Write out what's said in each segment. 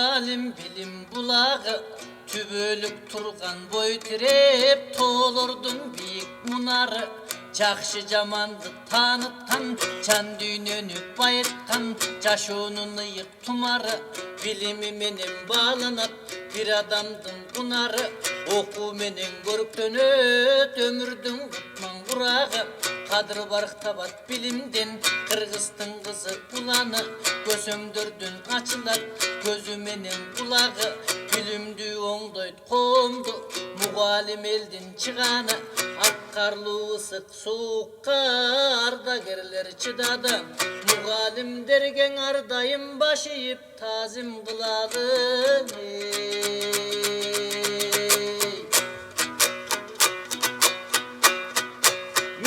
mugalim bilim bulağı, tübölük turgan boy tirep, toğlordun büyük munarı. Жақшы жаманды танытқан, жан дүйнөнү байыткан, жашоонун ыйык тумары, билими менен бааланат бир адамдын кунары. Окуу менен көрктөнөт өмүрдүн кутман курагы, кадыр барктабат билимден, кыргыздын кызы уланы, көсөмдөрдүн ачылат көзү менен кулагы. Билимдүү оңдойт коомду, мугалим элдин чыганы, аккарлуу ысык суукка ардагерлер чыдады. Мугалимдерге ар дайым баш ийип таазим кылады.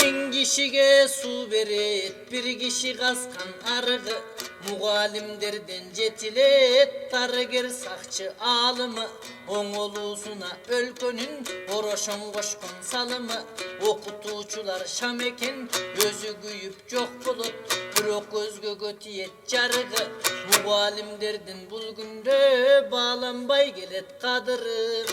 Миң кишиге суу берет, бир киши казкан арыгы. Mugalimderden jetilet tarıger sakçı alımı, oğulusuna өлкөнүн oroşon koşkun salımı. Okutucular şam eken, özü güyüp jok bolot, bирок өзгөгө тиет жарыгы. Mugalimderden bul күндө bağlanbay келет kadırı.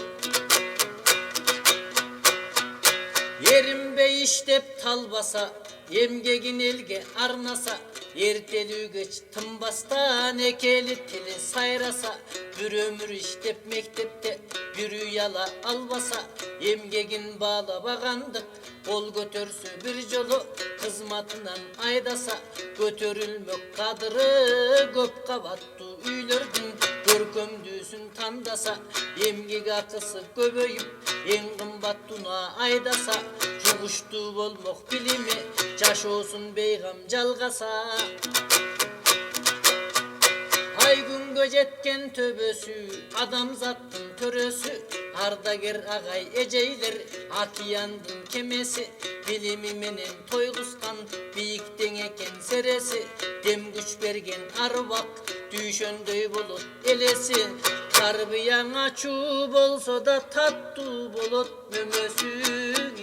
Erinbey iştep talbasa, emgegin elge arnasa, ertelügeç tınbastan ekeli tili sayrasa, bir ömür iştep mektepte bir uyala albasa, emgegin bağla bagandık, kol götürsü bir jolu kızmatından aydasa, götürülmök kadırı köp kavattu üylördün görkömdüsün tandasa, emgeg akısı köböyüp en kımbat tuna aydasa, жугуштуу болмок билими жашоосун бейгам жалгаса. Ай күнгө жеткен төбөсү адамзаттын төрөсү, ардагер агай эжейлер океандын кемеси, билими менен тойгускан бийиктең экен сереси, дем күч берген арбак дүйшөндөй болот элеси. Тарбияң ачуу болсо да таттуу болот мөмөсүң.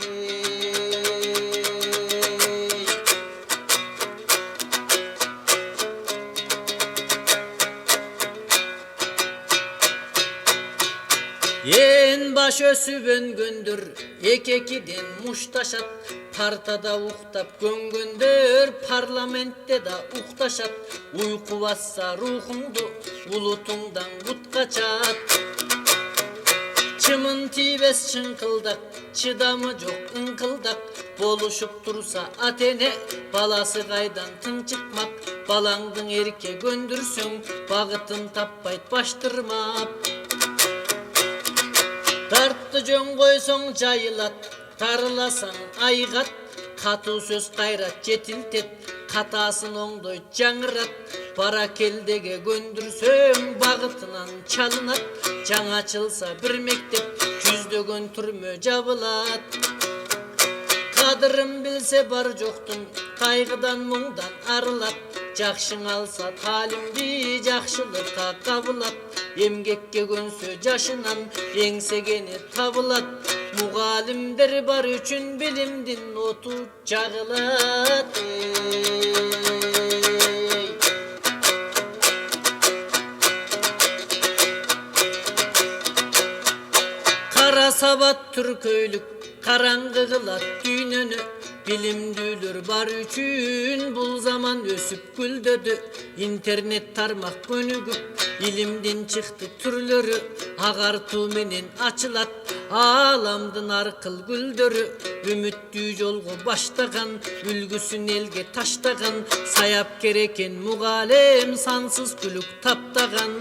Ен баш өсүп өнгөндөр эки-экиден мушташат, партада уктап көнгөндөр парламентте да укташат. Уйку басса рухуңду улутуңдан бут качат. Чымын тийбес чыңкылдак, чыдамы жок ыңкылдак, болушуп турса атене баласы кайдан тынчыкмак. Балаңдын эрке көндүрсөң багытын таппайт баштырмап. Тартты жөн койсоң жайылат, тарыласаң айгат, катуу сөз кайрат жетилтет, катасын оңдойт жаңырат. Баракелдеге көндүрсөң багытынан чалынат, жаңа ачылса бир мектеп жүздөгөн түрмө жабылат. Кадырын билсе бар жоктун кайгыдан муңдан арылат, жакшың алса таалимди жакшылыкка кабылат. Эмгекке көнсө жашынан эңсегени табылат. Мугалимдер бар үчүн билимдин оту жагылат. Кара сабат түркөйлүк караңгы кылат дүйнөнү, билимдүүлөр бар үчүн бул заман өсүп гүлдөдү. Интернет тармак көнүгүп илимдин чыкты түрлөрү, агартуу менен ачылат ааламдын аркыл гүлдөрү. Үмүттүү жолго баштаган, үлгүсүн элге таштаган, саяпкер экен мугалим сансыз күлүк таптаган.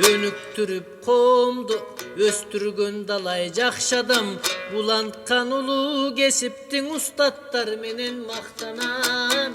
Өнүктүрүп коомду өстүргөн далай жакшы адам, буланткан улуу кесиптин устаттары менен мактанам.